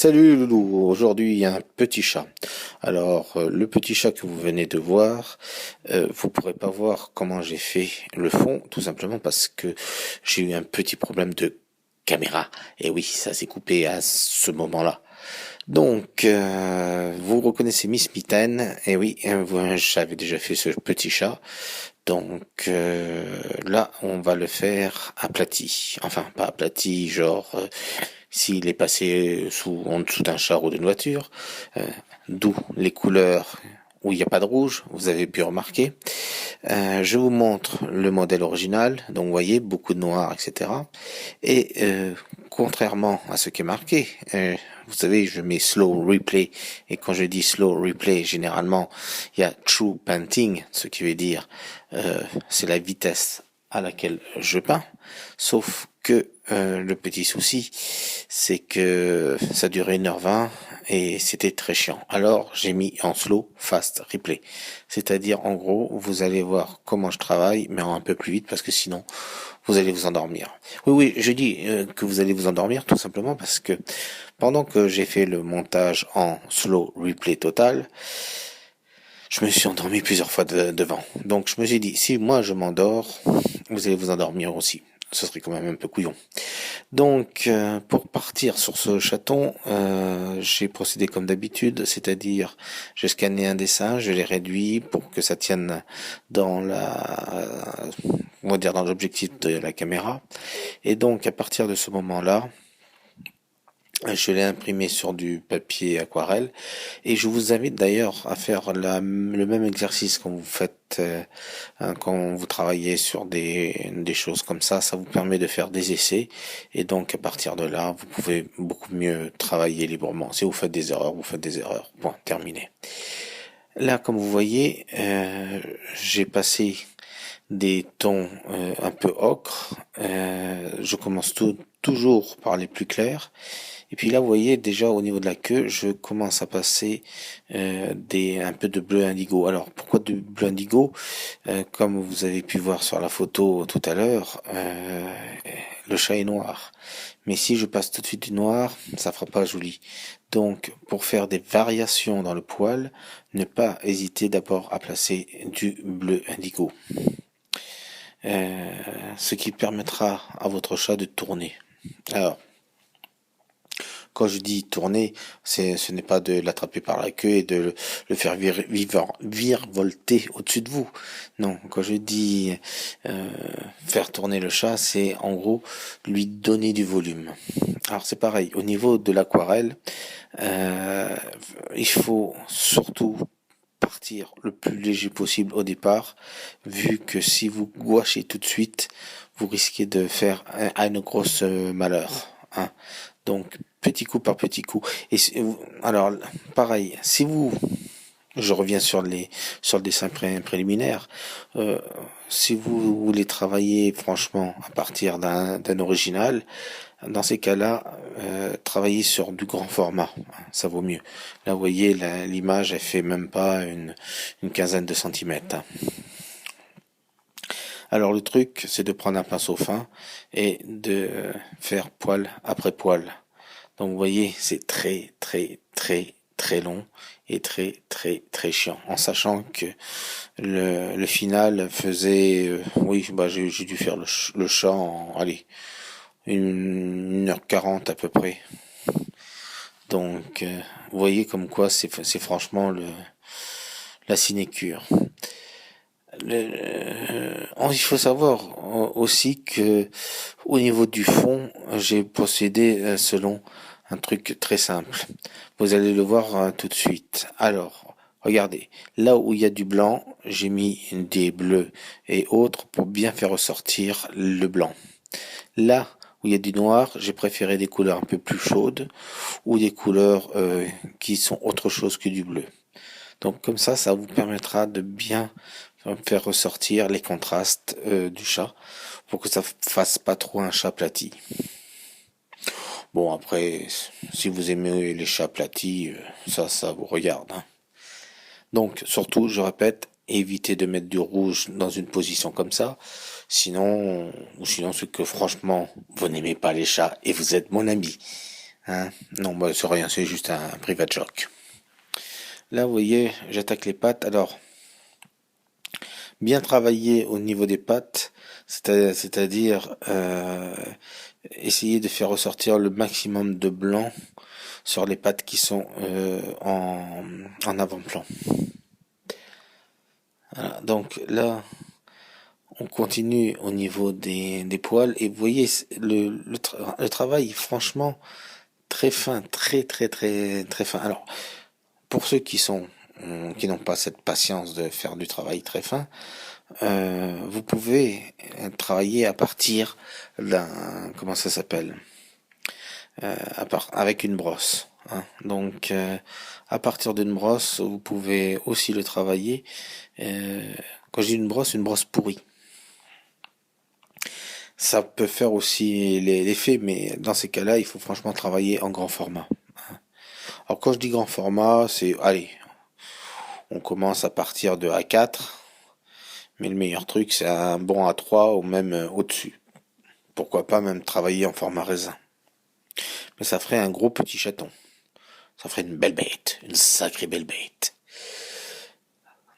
Salut Loulou, aujourd'hui il y a un petit chat. Alors le petit chat que vous venez de voir, vous pourrez pas voir comment j'ai fait le fond, tout simplement parce que j'ai eu un petit problème de caméra. Et oui, ça s'est coupé à ce moment-là. Donc vous reconnaissez Miss Mitaine, et oui, j'avais déjà fait ce petit chat. Donc là, on va le faire aplati. Enfin, pas aplati, genre s'il est passé en dessous d'un char ou d'une voiture, euh, d'où les couleurs où il n'y a pas de rouge, vous avez pu remarquer. Je vous montre le modèle original, donc vous voyez, beaucoup de noir, etc. Et contrairement à ce qui est marqué, vous savez, je mets slow replay, et quand je dis slow replay, généralement, il y a true painting, ce qui veut dire c'est la vitesse à laquelle je peins, sauf que le petit souci, c'est que ça durait 1h20 et c'était très chiant. Alors j'ai mis en slow fast replay, c'est-à-dire en gros vous allez voir comment je travaille, mais en un peu plus vite parce que sinon vous allez vous endormir. Oui, je dis que vous allez vous endormir tout simplement parce que pendant que j'ai fait le montage en slow replay total, je me suis endormi plusieurs fois devant. Donc je me suis dit, si moi je m'endors, vous allez vous endormir aussi. Ce serait quand même un peu couillon. Donc pour partir sur ce chaton, j'ai procédé comme d'habitude, c'est-à-dire j'ai scanné un dessin, je l'ai réduit pour que ça tienne dans on va dire dans l'objectif de la caméra. Et donc à partir de ce moment-là, je l'ai imprimé sur du papier aquarelle et je vous invite d'ailleurs à faire le même exercice quand vous faites quand vous travaillez sur des choses comme ça vous permet de faire des essais et donc à partir de là vous pouvez beaucoup mieux travailler librement. Si vous faites des erreurs, vous faites des erreurs. Point, terminé. Là, comme vous voyez, j'ai passé des tons un peu ocre. Je commence toujours par les plus clairs. Et puis là, vous voyez déjà au niveau de la queue, je commence à passer un peu de bleu indigo. Alors pourquoi du bleu indigo? Comme vous avez pu voir sur la photo tout à l'heure, le chat est noir. Mais si je passe tout de suite du noir, ça fera pas joli. Donc pour faire des variations dans le poil, ne pas hésiter d'abord à placer du bleu indigo. Ce qui permettra à votre chat de tourner. Alors, quand je dis tourner, ce n'est pas de l'attraper par la queue et de le faire virevolter au-dessus de vous. Non, quand je dis faire tourner le chat, c'est en gros lui donner du volume. Alors c'est pareil, au niveau de l'aquarelle, il faut surtout partir le plus léger possible au départ, vu que si vous gouachez tout de suite, vous risquez de faire un grosse malheur. Hein. Donc petit coup par petit coup. Et alors pareil, si vous, je reviens sur le dessin préliminaire, euh, si vous voulez travailler franchement à partir d'un original, dans ces cas-là, travailler sur du grand format, ça vaut mieux. Là, vous voyez, l'image, elle fait même pas une quinzaine de centimètres. Hein. Alors le truc, c'est de prendre un pinceau fin et de faire poil après poil. Donc vous voyez, c'est très long et très chiant. En sachant que le final faisait, oui, bah j'ai dû faire le chat en, allez, 1h40 à peu près. Donc vous voyez comme quoi c'est franchement la sinécure. Il faut savoir aussi que au niveau du fond, j'ai procédé selon un truc très simple. Vous allez le voir tout de suite. Alors, regardez, là où il y a du blanc, j'ai mis des bleus et autres pour bien faire ressortir le blanc. Là où il y a du noir, j'ai préféré des couleurs un peu plus chaudes ou des couleurs qui sont autre chose que du bleu. Donc comme ça vous permettra de bien faire ressortir les contrastes du chat pour que ça fasse pas trop un chat aplati. Bon après, si vous aimez les chats aplatis, ça vous regarde. Hein. Donc surtout, je répète, évitez de mettre du rouge dans une position comme ça. Sinon c'est que franchement, vous n'aimez pas les chats et vous êtes mon ami. Hein? Non, bah, c'est rien, c'est juste un private joke. Là, vous voyez, j'attaque les pattes. Alors, bien travailler au niveau des pattes, c'est-à-dire essayer de faire ressortir le maximum de blanc sur les pattes qui sont en avant-plan. Voilà, donc là, on continue au niveau des poils et vous voyez le travail, franchement, très fin, très fin. Alors, pour ceux qui n'ont pas cette patience de faire du travail très fin, vous pouvez travailler à partir d'un, comment ça s'appelle, avec une brosse. Hein. Donc, à partir d'une brosse, vous pouvez aussi le travailler. Quand je dis une brosse pourrie. Ça peut faire aussi l'effet, mais dans ces cas-là, il faut franchement travailler en grand format. Alors quand je dis grand format, c'est, allez, on commence à partir de A4, mais le meilleur truc, c'est un bon A3 ou même au-dessus. Pourquoi pas même travailler en format raisin. Mais ça ferait un gros petit chaton. Ça ferait une belle bête, une sacrée belle bête.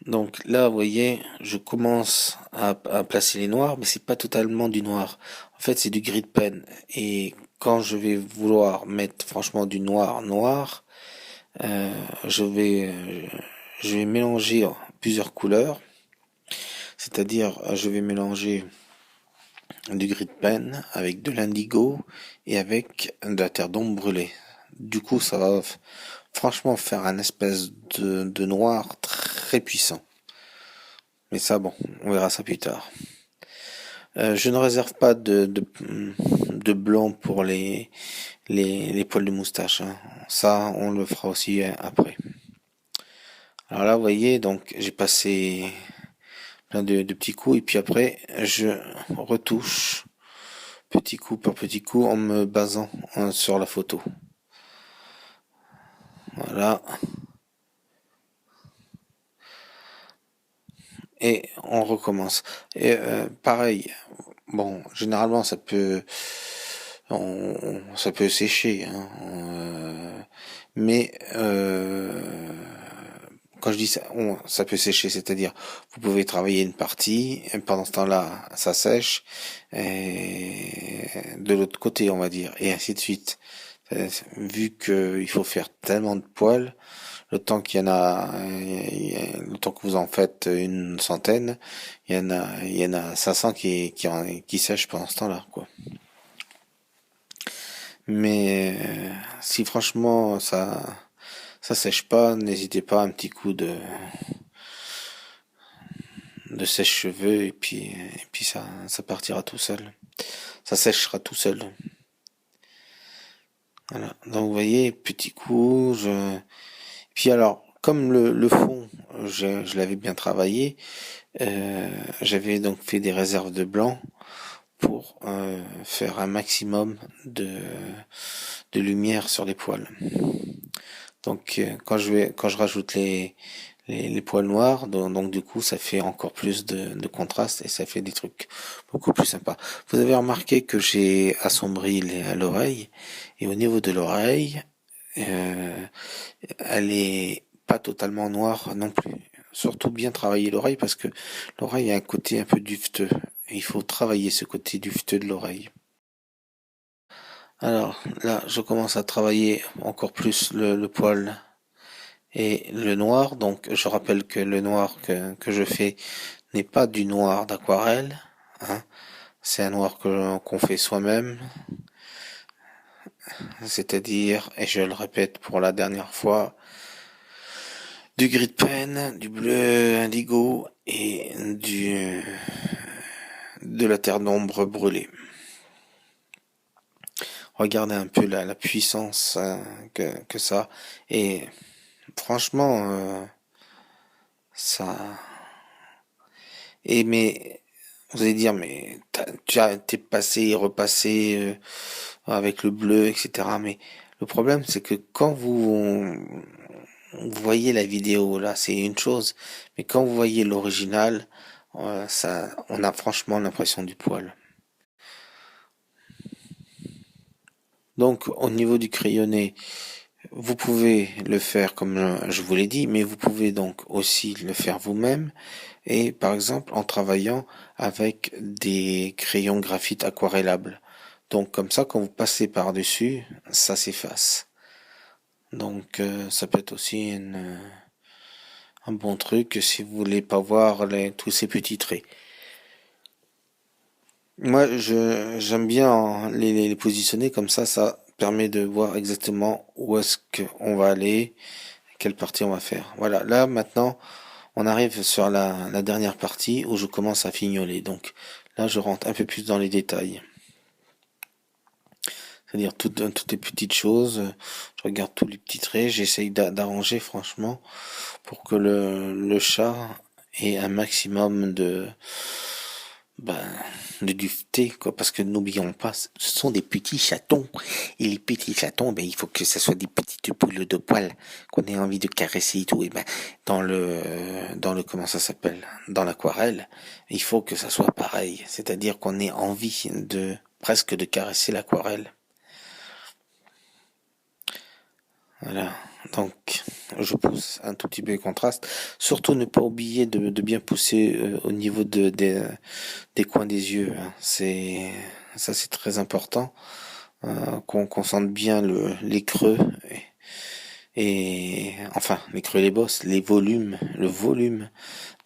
Donc là, vous voyez, je commence à placer les noirs, mais c'est pas totalement du noir. En fait, c'est du gris de pen. Et quand je vais vouloir mettre franchement du noir, euh, je vais, euh, je vais mélanger plusieurs couleurs. C'est-à-dire, je vais mélanger du gris de pen avec de l'indigo et avec de la terre d'ombre brûlée. Du coup, ça va franchement faire un espèce de noir très puissant. Mais ça, bon, on verra ça plus tard. Je ne réserve pas de blanc pour les poils de moustache. Hein. Ça, on le fera aussi après. Alors là, vous voyez, donc j'ai passé plein de petits coups et puis après, je retouche petit coup par petit coup en me basant sur la photo. Voilà. Et on recommence. Et pareil, bon, généralement ça peut sécher, hein, mais quand je dis ça, ça peut sécher, c'est-à-dire vous pouvez travailler une partie, et pendant ce temps-là, ça sèche, et de l'autre côté, on va dire, et ainsi de suite. Vu qu'il faut faire tellement de poils, le temps qu'il y en a, le temps que vous en faites une centaine, il y en a 500 qui sèchent pendant ce temps-là, quoi. Mais si franchement ça sèche pas, n'hésitez pas un petit coup de sèche-cheveux et puis ça partira tout seul. Ça sèchera tout seul. Voilà. Donc vous voyez, petit coup, puis alors, comme le fond, je l'avais bien travaillé, j'avais donc fait des réserves de blanc pour faire un maximum de lumière sur les poils. Donc quand je rajoute les poils noirs, donc du coup ça fait encore plus de contraste et ça fait des trucs beaucoup plus sympas. Vous avez remarqué que j'ai assombri l'oreille et au niveau de l'oreille, euh, elle est pas totalement noire non plus. Surtout bien travailler l'oreille parce que l'oreille a un côté un peu duveteux. Et il faut travailler ce côté duveteux de l'oreille. Alors là, je commence à travailler encore plus le poil et le noir. Donc je rappelle que le noir que je fais n'est pas du noir d'aquarelle. Hein. C'est un noir qu'on fait soi-même. C'est-à-dire, et je le répète pour la dernière fois, du gris de pen, du bleu indigo et de la terre d'ombre brûlée. Regardez un peu la puissance que ça. Et franchement, ça. Et mais vous allez dire, mais t'es passé et repassé avec le bleu, etc. Mais le problème, c'est que quand vous voyez la vidéo là, c'est une chose, mais quand vous voyez l'original, ça, on a franchement l'impression du poil. Donc au niveau du crayonné, vous pouvez le faire comme je vous l'ai dit, mais vous pouvez donc aussi le faire vous-même, et par exemple en travaillant avec des crayons graphite aquarellables. Donc comme ça, quand vous passez par-dessus, ça s'efface. Donc ça peut être aussi un bon truc si vous voulez pas voir tous ces petits traits. Moi, j'aime bien les positionner comme ça permet de voir exactement où est-ce qu'on va aller, quelle partie on va faire. Voilà, là maintenant, on arrive sur la dernière partie où je commence à fignoler. Donc là, je rentre un peu plus dans les détails. C'est-à-dire toutes les petites choses. Je regarde tous les petits traits, j'essaye d'arranger franchement pour que le chat ait un maximum ben, de duveté, quoi, parce que n'oublions pas, ce sont des petits chatons, et les petits chatons, ben, il faut que ce soit des petites boules de poils qu'on ait envie de caresser et tout, et ben, comment ça s'appelle, dans l'aquarelle, il faut que ça soit pareil, c'est-à-dire qu'on ait envie presque de caresser l'aquarelle. Voilà. Donc, je pousse un tout petit peu le contraste. Surtout ne pas oublier de bien pousser au niveau des coins des yeux, hein. Ça, c'est très important. Qu'on sente bien les creux enfin les creux et les bosses, le volume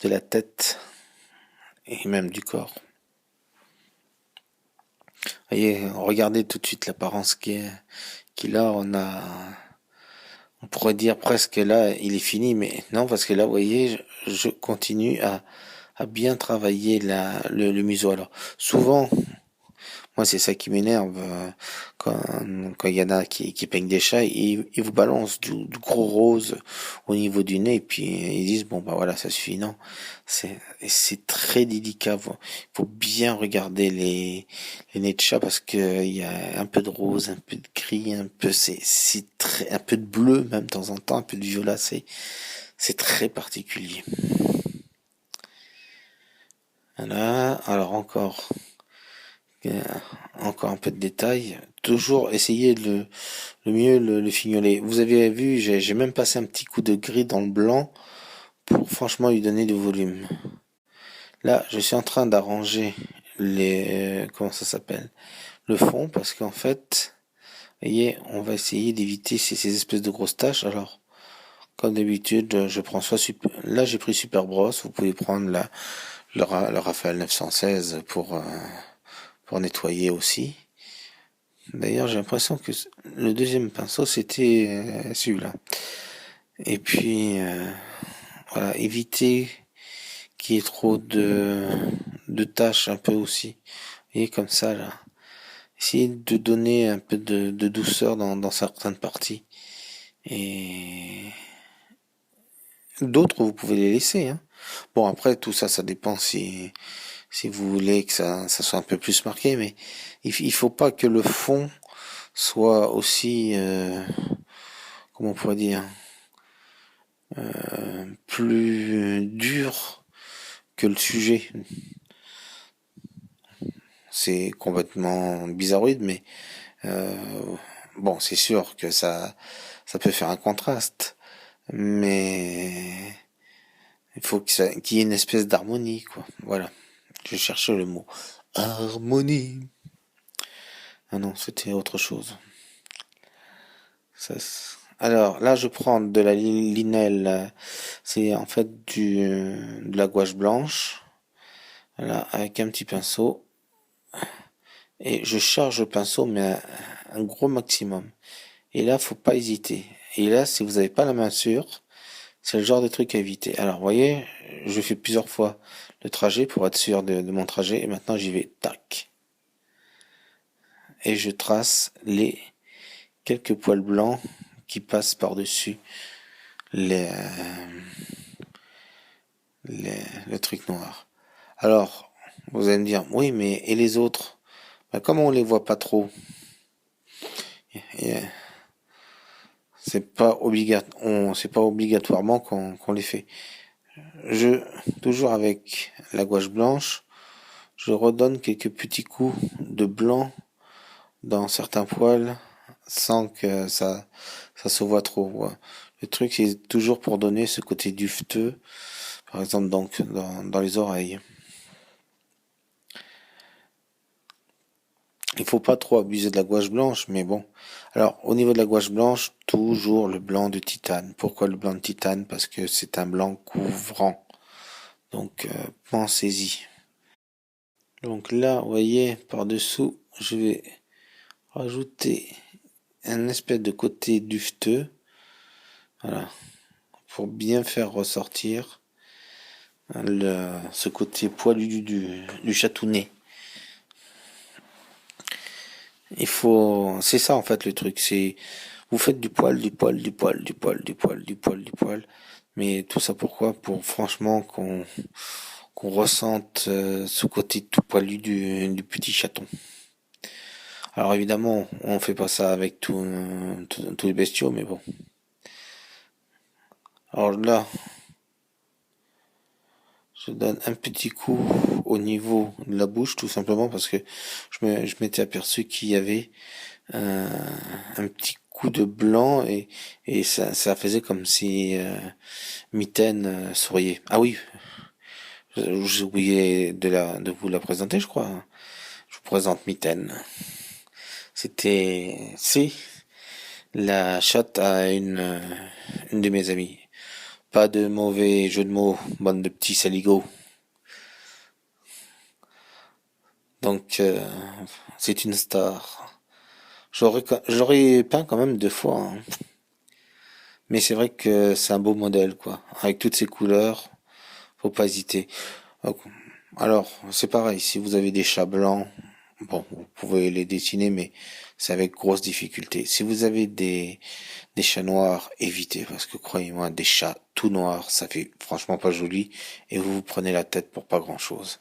de la tête et même du corps. Voyez, regardez tout de suite l'apparence qu'il a. On pourrait dire presque là, il est fini, mais non, parce que là, vous voyez, je continue à bien travailler le museau. Alors, souvent, moi, c'est ça qui m'énerve, quand il y en a qui peignent des chats, ils vous balancent du gros rose au niveau du nez, et puis ils disent, bon, bah voilà, ça suffit. Non, c'est très délicat. Faut bien regarder les nez de chat, parce que il y a un peu de rose, un peu de gris, un peu de bleu, même de temps en temps, un peu de violet, c'est très particulier. Voilà, alors euh, encore un peu de détails. Toujours essayer le mieux le fignoler. Vous avez vu, j'ai même passé un petit coup de gris dans le blanc pour franchement lui donner du volume. Là, je suis en train d'arranger comment ça s'appelle? Le fond, parce qu'en fait, vous voyez, on va essayer d'éviter ces espèces de grosses taches. Alors, comme d'habitude, je prends là j'ai pris Super Brosse, vous pouvez prendre le Raphaël 916 pour nettoyer aussi. D'ailleurs, j'ai l'impression que le deuxième pinceau, c'était celui-là. Et puis, voilà, éviter qu'il y ait trop de tâches un peu aussi. Et comme ça, là. Essayez de donner un peu de douceur dans certaines parties. Et d'autres, vous pouvez les laisser, hein. Bon, après, tout ça, ça dépend si vous voulez que ça soit un peu plus marqué, mais il faut pas que le fond soit aussi, comment on pourrait dire, plus dur que le sujet. C'est complètement bizarroïde, mais bon, c'est sûr que ça peut faire un contraste, mais il faut qu'il y ait une espèce d'harmonie, quoi. Voilà, je cherchais le mot harmonie. Ah non, c'était autre chose. Alors là, je prends de la linelle, c'est en fait de la gouache blanche, voilà, avec un petit pinceau, et je charge le pinceau, mais un gros maximum. Et là, faut pas hésiter. Et là, si vous n'avez pas la main sûre, c'est le genre de truc à éviter. Alors, vous voyez, je fais plusieurs fois le trajet pour être sûr de mon trajet, et maintenant j'y vais, tac. Et je trace les quelques poils blancs qui passent par-dessus les, le truc noir. Alors, vous allez me dire, oui, mais et les autres? Ben, comme on les voit pas trop, et, c'est pas obligatoirement qu'on les fait. Toujours avec la gouache blanche, je redonne quelques petits coups de blanc dans certains poils sans que ça se voit trop. Ouais. Le truc, c'est toujours pour donner ce côté dufteux, par exemple donc dans les oreilles. Il faut pas trop abuser de la gouache blanche, mais bon. Alors, au niveau de la gouache blanche, toujours le blanc de titane. Pourquoi le blanc de titane? Parce que c'est un blanc couvrant. Donc, pensez-y. Donc là, vous voyez, par-dessous, je vais rajouter un espèce de côté dufteux. Voilà. Pour bien faire ressortir ce côté poilu du chatounet. C'est ça en fait le truc, vous faites du poil, du poil, du poil, du poil, du poil, du poil, du poil, mais tout ça pourquoi? Pour franchement qu'on ressente ce côté tout poilu du petit chaton. Alors évidemment, on fait pas ça avec tous les bestiaux, mais bon. Alors là, je donne un petit coup au niveau de la bouche, tout simplement parce que je m'étais aperçu qu'il y avait un, un petit coup de blanc et ça faisait comme si Mitaine souriait. Ah oui, j'ai oublié de vous la présenter, je crois. Je vous présente Mitaine. C'est la chatte à une de mes amies. Pas de mauvais jeu de mots, bande de petits saligots. Donc, c'est une star. J'aurais peint quand même 2 fois, hein. Mais c'est vrai que c'est un beau modèle, quoi. Avec toutes ces couleurs, faut pas hésiter. Donc, alors, c'est pareil, si vous avez des chats blancs, bon, vous pouvez les dessiner, mais c'est avec grosse difficulté. Si vous avez des chats noirs, évitez, parce que croyez-moi, des chats tout noirs, ça fait franchement pas joli, et vous vous prenez la tête pour pas grand-chose.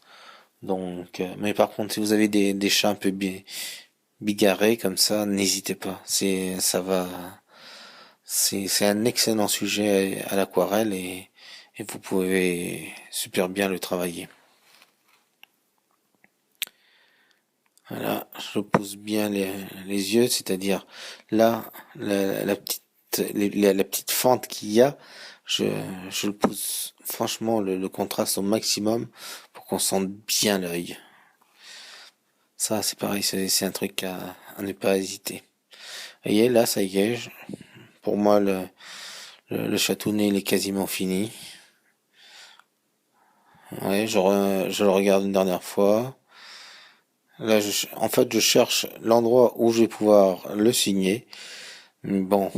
Donc, mais par contre, si vous avez des chats un peu bigarrés comme ça, n'hésitez pas. C'est un excellent sujet à l'aquarelle et vous pouvez super bien le travailler. Voilà, je pose bien les yeux, c'est-à-dire là, la petite, la petite fente qu'il y a, je, je le pose franchement le contraste au maximum pour qu'on sente bien l'œil. Ça, c'est pareil, c'est un truc à ne pas hésiter. Vous voyez, là, ça y est, pour moi, le chatounet, il est quasiment fini. Ouais, je le regarde une dernière fois. Là, en fait, je cherche l'endroit où je vais pouvoir le signer. Bon,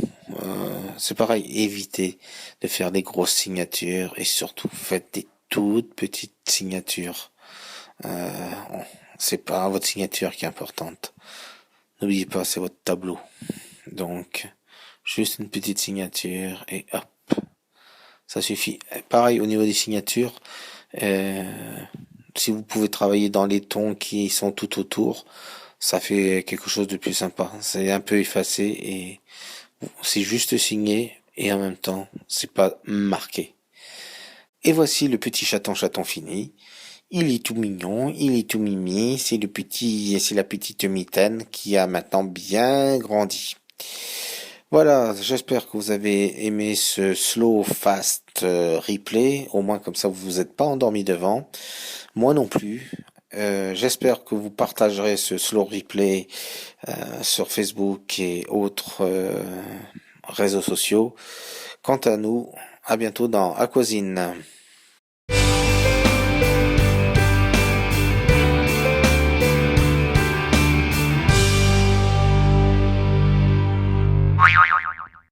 c'est pareil, évitez de faire des grosses signatures et surtout faites des toutes petites signatures. Euh, c'est pas votre signature qui est importante. N'oubliez pas, c'est votre tableau. Donc, juste une petite signature et hop, ça suffit. Pareil au niveau des signatures, euh, si vous pouvez travailler dans les tons qui sont tout autour, ça fait quelque chose de plus sympa. C'est un peu effacé et c'est juste signé et en même temps, c'est pas marqué. Et voici le petit chaton fini. Il est tout mignon, il est tout mimi, c'est la petite mitaine qui a maintenant bien grandi. Voilà, j'espère que vous avez aimé ce slow fast replay, au moins comme ça vous vous êtes pas endormi devant. Moi non plus. J'espère que vous partagerez ce slow replay sur Facebook et autres réseaux sociaux. Quant à nous, à bientôt dans Aquasine.